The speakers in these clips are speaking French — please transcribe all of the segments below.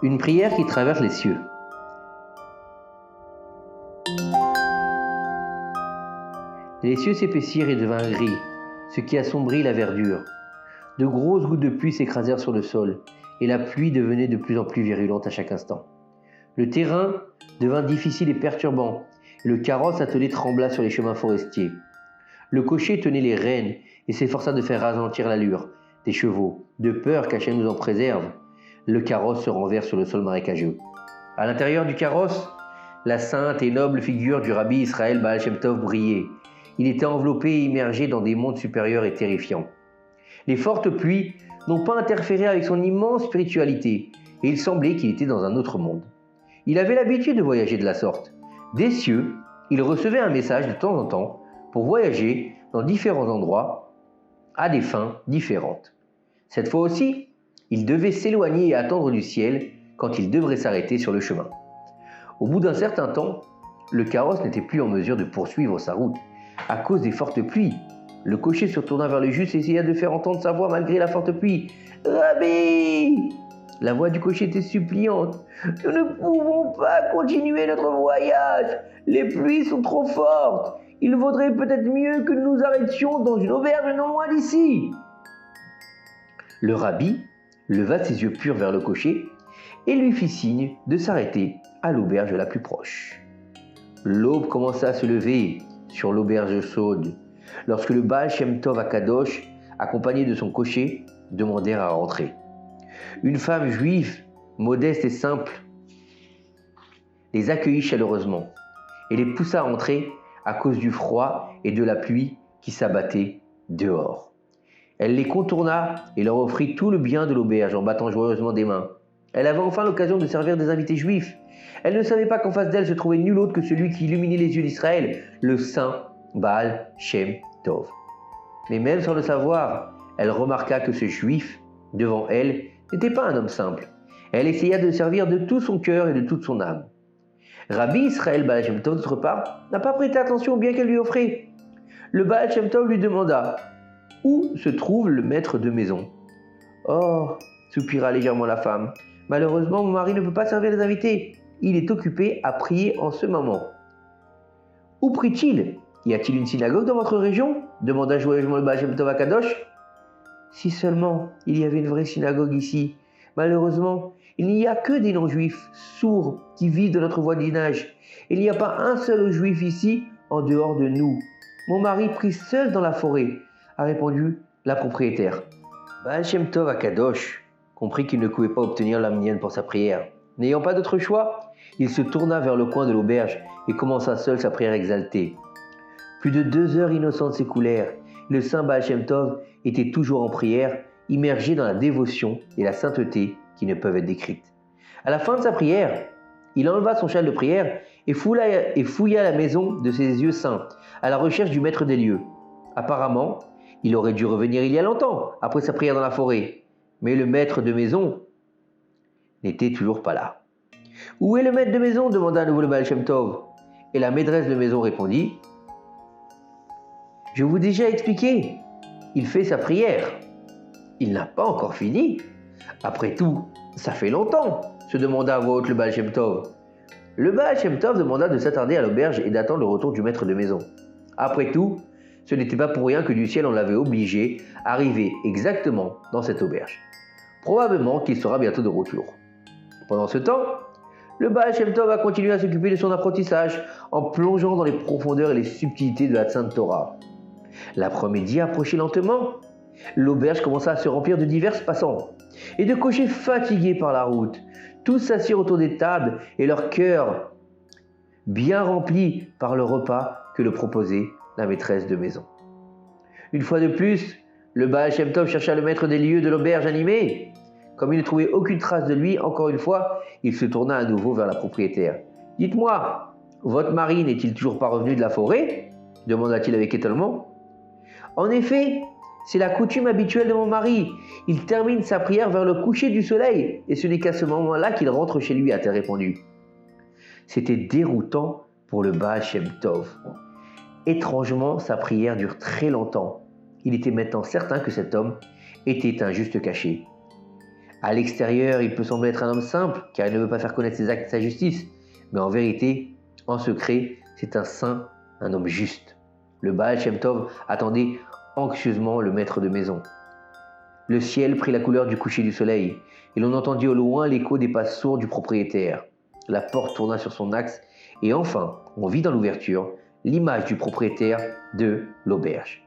Une prière qui traverse les cieux. Les cieux s'épaissirent et devinrent gris, ce qui assombrit la verdure. De grosses gouttes de pluie s'écrasèrent sur le sol, et la pluie devenait de plus en plus virulente à chaque instant. Le terrain devint difficile et perturbant, et le carrosse attelé trembla sur les chemins forestiers. Le cocher tenait les rênes et s'efforça de faire ralentir l'allure des chevaux, de peur qu'Hachem nous en préserve. Le carrosse se renverse sur le sol marécageux. À l'intérieur du carrosse, la sainte et noble figure du rabbi Israël Baal Shem Tov brillait. Il était enveloppé et immergé dans des mondes supérieurs et terrifiants. Les fortes pluies n'ont pas interféré avec son immense spiritualité, et il semblait qu'il était dans un autre monde. Il avait l'habitude de voyager de la sorte. Des cieux, il recevait un message de temps en temps pour voyager dans différents endroits à des fins différentes. Cette fois aussi, il devait s'éloigner et attendre du ciel quand il devrait s'arrêter sur le chemin. Au bout d'un certain temps, le carrosse n'était plus en mesure de poursuivre sa route à cause des fortes pluies. Le cocher se retourna vers le juste et essaya de faire entendre sa voix malgré la forte pluie. « Rabbi !» La voix du cocher était suppliante. « Nous ne pouvons pas continuer notre voyage. Les pluies sont trop fortes. Il vaudrait peut-être mieux que nous nous arrêtions dans une auberge non loin d'ici. » Le rabbi leva ses yeux purs vers le cocher et lui fit signe de s'arrêter à l'auberge la plus proche. L'aube commença à se lever sur l'auberge chaude, lorsque le Baal Shem Tov Akadosh, accompagné de son cocher, demandèrent à rentrer. Une femme juive, modeste et simple, les accueillit chaleureusement et les poussa à entrer à cause du froid et de la pluie qui s'abattait dehors. Elle les contourna et leur offrit tout le bien de l'auberge en battant joyeusement des mains. Elle avait enfin l'occasion de servir des invités juifs. Elle ne savait pas qu'en face d'elle se trouvait nul autre que celui qui illuminait les yeux d'Israël, le saint Baal Shem Tov. Mais même sans le savoir, elle remarqua que ce juif, devant elle, n'était pas un homme simple. Elle essaya de le servir de tout son cœur et de toute son âme. Rabbi Israël Baal Shem Tov, d'autre part, n'a pas prêté attention au bien qu'elle lui offrait. Le Baal Shem Tov lui demanda « Où se trouve le maître de maison ?»« Oh » soupira légèrement la femme. « Malheureusement, mon mari ne peut pas servir les invités. Il est occupé à prier en ce moment. »« Où prie-t-il ? Y a-t-il une synagogue dans votre région ?» demanda joyeusement le Baal Shem Tov Akadosh. « Si seulement il y avait une vraie synagogue ici. Malheureusement, il n'y a que des non-juifs sourds qui vivent dans notre voisinage. Il n'y a pas un seul juif ici en dehors de nous. Mon mari prie seul dans la forêt, » a répondu la propriétaire. Baal Shem Tov Akadosh comprit qu'il ne pouvait pas obtenir la mienne pour sa prière. N'ayant pas d'autre choix, il se tourna vers le coin de l'auberge et commença seul sa prière exaltée. Plus de 2 heures innocentes s'écoulèrent. Le saint Baal Shem Tov était toujours en prière, immergé dans la dévotion et la sainteté qui ne peuvent être décrites. À la fin de sa prière, il enleva son châle de prière et fouilla la maison de ses yeux saints, à la recherche du maître des lieux. Apparemment, il aurait dû revenir il y a longtemps, après sa prière dans la forêt. Mais le maître de maison n'était toujours pas là. « Où est le maître de maison ?» demanda à nouveau le Baal Shem Tov. Et la maîtresse de maison répondit « Je vous ai déjà expliqué, il fait sa prière. Il n'a pas encore fini. Après tout, ça fait longtemps, se demanda à voix haute le Baal Shem Tov. Le Baal Shem Tov demanda de s'attarder à l'auberge et d'attendre le retour du maître de maison. Après tout, ce n'était pas pour rien que du ciel on l'avait obligé à arriver exactement dans cette auberge. Probablement qu'il sera bientôt de retour. Pendant ce temps, le Baal Shem Tov a continué à s'occuper de son apprentissage en plongeant dans les profondeurs et les subtilités de la Sainte Torah. L'après-midi approchait lentement. L'auberge commença à se remplir de divers passants et de cochers fatigués par la route. Tous s'assirent autour des tables et leur cœur bien remplis par le repas que leur proposait la maîtresse de maison. Une fois de plus, le Baal Shem Tov chercha le maître des lieux de l'auberge animée. Comme il ne trouvait aucune trace de lui, encore une fois, il se tourna à nouveau vers la propriétaire. « Dites-moi, votre mari n'est-il toujours pas revenu de la forêt ?» demanda-t-il avec étonnement. « En effet, c'est la coutume habituelle de mon mari. Il termine sa prière vers le coucher du soleil et ce n'est qu'à ce moment-là qu'il rentre chez lui, a-t-elle répondu. C'était déroutant pour le Baal Shem Tov. Étrangement, sa prière dure très longtemps. Il était maintenant certain que cet homme était un juste caché. À l'extérieur, il peut sembler être un homme simple, car il ne veut pas faire connaître ses actes et sa justice. Mais en vérité, en secret, c'est un saint, un homme juste. Le Baal Shem Tov attendait anxieusement le maître de maison. Le ciel prit la couleur du coucher du soleil, et l'on entendit au loin l'écho des pas sourds du propriétaire. La porte tourna sur son axe, et enfin, on vit dans l'ouverture l'image du propriétaire de l'auberge.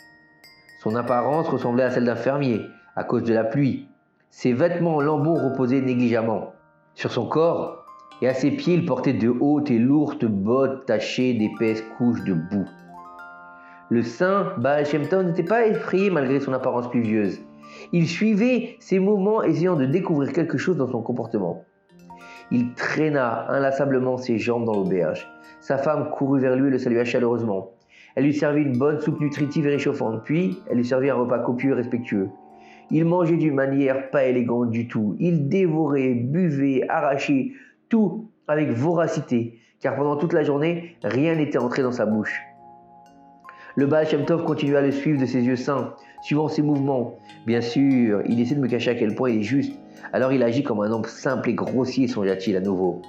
Son apparence ressemblait à celle d'un fermier, à cause de la pluie. Ses vêtements en lambeaux reposaient négligemment. Sur son corps et à ses pieds, il portait de hautes et lourdes bottes tachées d'épaisses couches de boue. Le saint Baal Shem Tov n'était pas effrayé malgré son apparence pluvieuse. Il suivait ses mouvements, essayant de découvrir quelque chose dans son comportement. Il traîna inlassablement ses jambes dans l'auberge. Sa femme courut vers lui et le salua chaleureusement. Elle lui servit une bonne soupe nutritive et réchauffante, puis elle lui servit un repas copieux et respectueux. Il mangeait d'une manière pas élégante du tout. Il dévorait, buvait, arrachait, tout avec voracité, car pendant toute la journée, rien n'était entré dans sa bouche. Le Baal Shem Tov continua à le suivre de ses yeux saints, suivant ses mouvements. Bien sûr, il essaie de me cacher à quel point il est juste. Alors il agit comme un homme simple et grossier, songea-t-il à nouveau.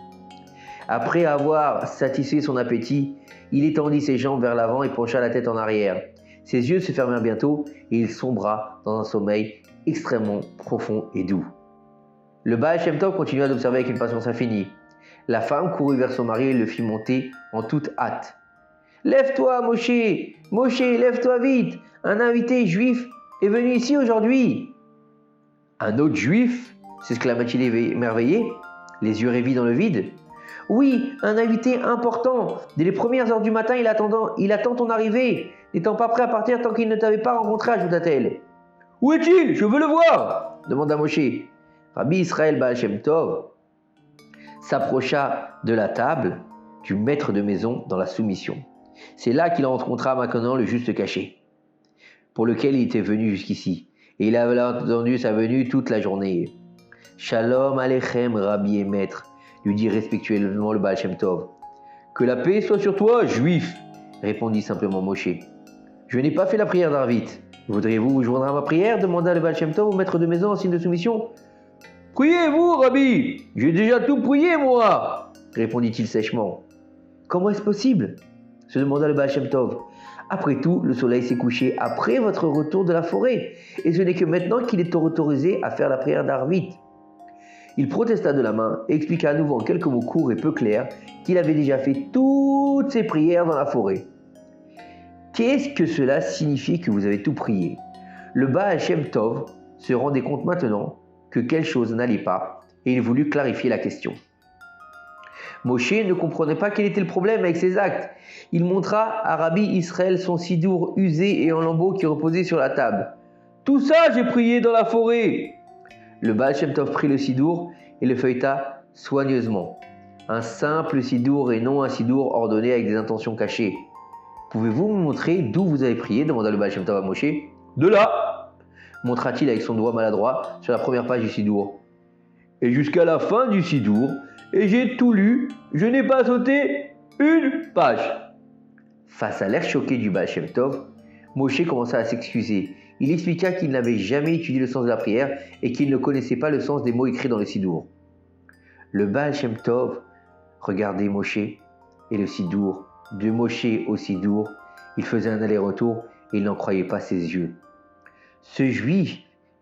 Après avoir satisfait son appétit, il étendit ses jambes vers l'avant et pencha la tête en arrière. Ses yeux se fermèrent bientôt et il sombra dans un sommeil extrêmement profond et doux. Le Baal Shem Tov continua d'observer avec une patience infinie. La femme courut vers son mari et le fit monter en toute hâte. « Lève-toi, Moshe! Moshe, lève-toi vite! Un invité juif est venu ici aujourd'hui! » « Un autre juif ?» s'exclama-t-il émerveillé, les yeux rêvis dans le vide. « Oui, un invité important. Dès les premières heures du matin, il attend ton arrivée, n'étant pas prêt à partir tant qu'il ne t'avait pas rencontré, ajouta-t-elle. « Où est-il? Je veux le voir !» demanda Moshe. Rabbi Israël Baal Shem Tov s'approcha de la table du maître de maison dans la soumission. C'est là qu'il rencontra maintenant le juste caché, pour lequel il était venu jusqu'ici, et il avait attendu sa venue toute la journée. « Shalom Aleichem, Rabbi et maître », lui dit respectueusement le Baal Shem Tov. « Que la paix soit sur toi, juif !» répondit simplement Moshe. « Je n'ai pas fait la prière d'Arvit. Voudriez-vous vous joindre à ma prière ?» demanda le Baal Shem Tov au maître de maison en signe de soumission. « Priez-vous, Rabbi, j'ai déjà tout prié, moi !» répondit-il sèchement. « Comment est-ce possible ?» se demanda le Baal Shem Tov. « Après tout, le soleil s'est couché après votre retour de la forêt, et ce n'est que maintenant qu'il est autorisé à faire la prière d'Arvit. » Il protesta de la main et expliqua à nouveau en quelques mots courts et peu clairs qu'il avait déjà fait toutes ses prières dans la forêt. Qu'est-ce que cela signifie que vous avez tout prié? Le Baal Shem Tov se rendait compte maintenant que quelque chose n'allait pas et il voulut clarifier la question. Moshe ne comprenait pas quel était le problème avec ses actes. Il montra à Rabbi Israël son sidour usé et en lambeaux qui reposait sur la table. « Tout ça, j'ai prié dans la forêt !» Le Baal Shem Tov prit le sidour et le feuilleta soigneusement. Un simple sidour et non un sidour ordonné avec des intentions cachées. « Pouvez-vous me montrer d'où vous avez prié ?» demanda le Baal Shem Tov à Moshe. « De là !» montra-t-il avec son doigt maladroit sur la première page du sidour. « Et jusqu'à la fin du sidour, et j'ai tout lu, je n'ai pas sauté une page. » Face à l'air choqué du Baal Shem Tov, Moshe commença à s'excuser. Il expliqua qu'il n'avait jamais étudié le sens de la prière et qu'il ne connaissait pas le sens des mots écrits dans le sidour. Le Baal Shem Tov regardait Moshe et le sidour. De Moshe au sidour, il faisait un aller-retour et il n'en croyait pas ses yeux. Ce juif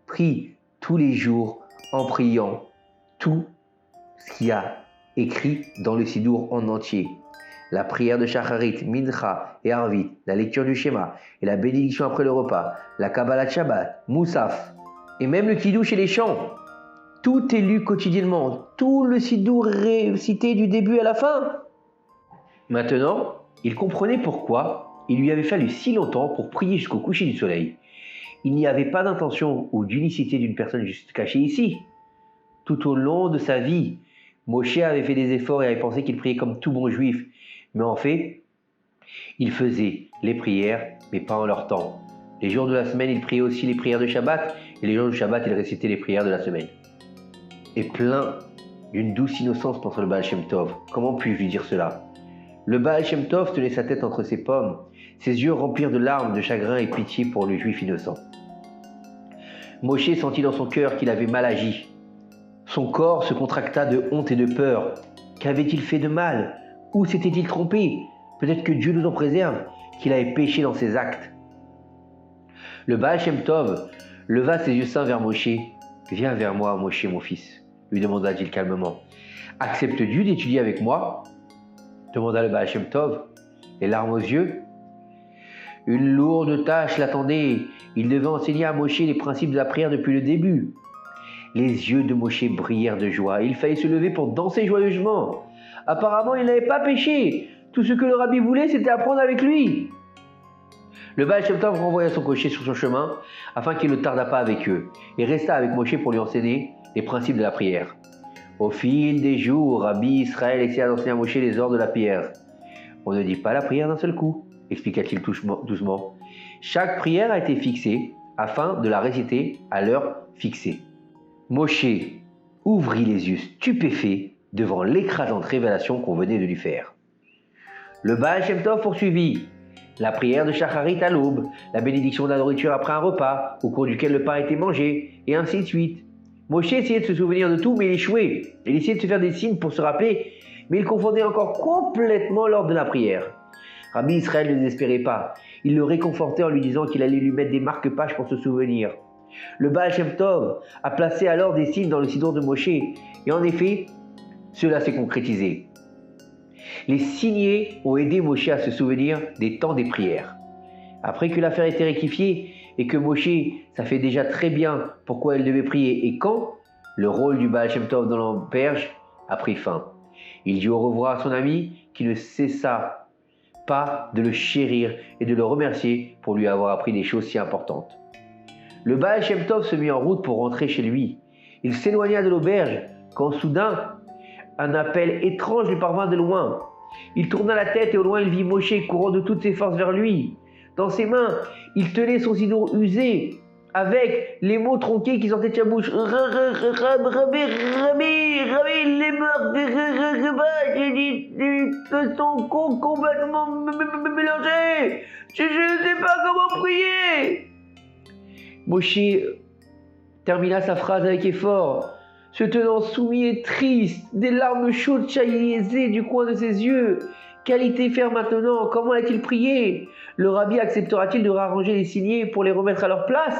prie tous les jours en priant tout ce qu'il y a écrit dans le sidour en entier. La prière de Shacharit, Mincha et Arvit, la lecture du Shema et la bénédiction après le repas, la Kabbalat Shabbat, Moussaf et même le Kiddush et les chants. Tout est lu quotidiennement, tout le sidour est récité du début à la fin. Maintenant, il comprenait pourquoi il lui avait fallu si longtemps pour prier jusqu'au coucher du soleil. Il n'y avait pas d'intention ou d'unicité d'une personne juste cachée ici. Tout au long de sa vie, Moshe avait fait des efforts et avait pensé qu'il priait comme tout bon juif. Mais en fait, il faisait les prières, mais pas en leur temps. Les jours de la semaine, il priait aussi les prières de Shabbat, et les jours de Shabbat, il récitait les prières de la semaine. Et plein d'une douce innocence, pensa le Baal Shem Tov. Comment puis-je lui dire cela? Le Baal Shem Tov tenait sa tête entre ses pommes, ses yeux remplirent de larmes, de chagrin et pitié pour le juif innocent. Moshe sentit dans son cœur qu'il avait mal agi. Son corps se contracta de honte et de peur. Qu'avait-il fait de mal? Où s'était-il trompé? Peut-être que Dieu nous en préserve, qu'il avait péché dans ses actes. Le Baal Shem Tov leva ses yeux saints vers Moshe. « Viens vers moi, Moshe, mon fils, lui demanda-t-il calmement. « Acceptes-tu d'étudier avec moi ?» demanda le Baal Shem Tov, les larmes aux yeux. Une lourde tâche l'attendait. Il devait enseigner à Moshe les principes de la prière depuis le début. Les yeux de Moshe brillèrent de joie. Il fallait se lever pour danser joyeusement. Apparemment, il n'avait pas péché. Tout ce que le rabbi voulait, c'était apprendre avec lui. Le Baal Shem Tov renvoya son cocher sur son chemin afin qu'il ne tarda pas avec eux et resta avec Moshe pour lui enseigner les principes de la prière. Au fil des jours, Rabbi Israël essaya d'enseigner à Moshe les ordres de la prière. On ne dit pas la prière d'un seul coup, expliqua-t-il doucement. Chaque prière a été fixée afin de la réciter à l'heure fixée. Moshe ouvrit les yeux stupéfait devant l'écrasante révélation qu'on venait de lui faire. Le Baal Shem Tov poursuivit. La prière de Shacharit à l'aube, la bénédiction de la nourriture après un repas, au cours duquel le pain était mangé, et ainsi de suite. Moshe essayait de se souvenir de tout, mais il échouait. Il essayait de se faire des signes pour se rappeler, mais il confondait encore complètement l'ordre de la prière. Rabbi Israël ne désespérait pas. Il le réconfortait en lui disant qu'il allait lui mettre des marque-pages pour se souvenir. Le Baal Shem Tov a placé alors des signes dans le sidor de Moshe, et en effet, cela s'est concrétisé. Les signés ont aidé Moshe à se souvenir des temps des prières. Après que l'affaire était rectifiée et que Moshe savait déjà très bien pourquoi elle devait prier et quand, le rôle du Baal Shem Tov dans l'auberge a pris fin. Il dit au revoir à son ami qui ne cessa pas de le chérir et de le remercier pour lui avoir appris des choses si importantes. Le Baal Shem Tov se mit en route pour rentrer chez lui. Il s'éloigna de l'auberge quand soudain, un appel étrange lui parvint de loin. Il tourna la tête et au loin il vit Moshe courant de toutes ses forces vers lui. Dans ses mains, il tenait son sidour usé, avec les mots tronqués qui sortaient de sa bouche. Rabbi, il est mort. Ils sont complètement mélangés. Je ne sais pas comment prier. Moshe termina sa phrase avec effort, se tenant soumis et triste, des larmes chaudes jaillissaient du coin de ses yeux. Qu'allait-il faire maintenant? Comment allait-il prier? Le rabbi acceptera-t-il de rarranger les signés pour les remettre à leur place?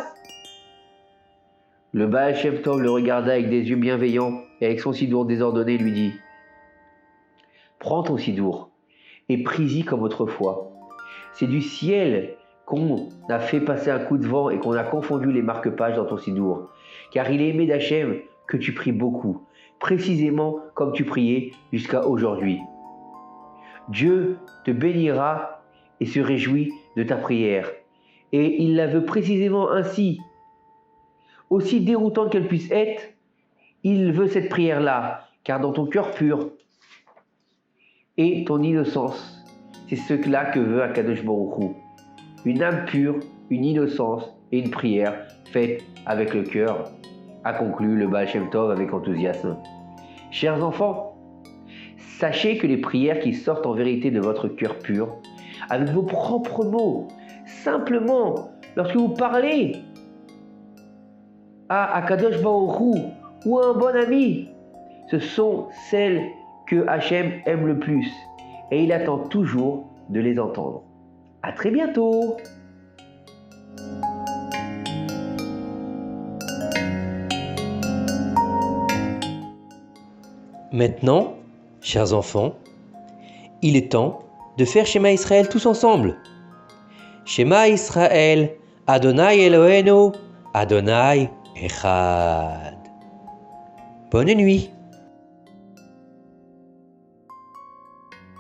Le Baal Shem Tov le regarda avec des yeux bienveillants et avec son sidour désordonné lui dit: « Prends ton sidour et prie-y comme autrefois. C'est du ciel qu'on a fait passer un coup de vent et qu'on a confondu les marque-pages dans ton sidour, car il est aimé d'Hachem que tu pries beaucoup, précisément comme tu priais jusqu'à aujourd'hui. Dieu te bénira et se réjouit de ta prière, et il la veut précisément ainsi. Aussi déroutante qu'elle puisse être, il veut cette prière-là, car dans ton cœur pur et ton innocence, c'est ce-là que veut Akadosh Baruch Hu. Une âme pure, une innocence et une prière faite avec le cœur, a conclu le Baal Shem Tov avec enthousiasme. Chers enfants, sachez que les prières qui sortent en vérité de votre cœur pur, avec vos propres mots, simplement, lorsque vous parlez à Akadosh Baruch Hu ou à un bon ami, ce sont celles que Hachem aime le plus et il attend toujours de les entendre. À très bientôt! Maintenant, chers enfants, il est temps de faire Shema Israël tous ensemble. Shema Israël, Adonai Eloheinu, Adonai Echad. Bonne nuit.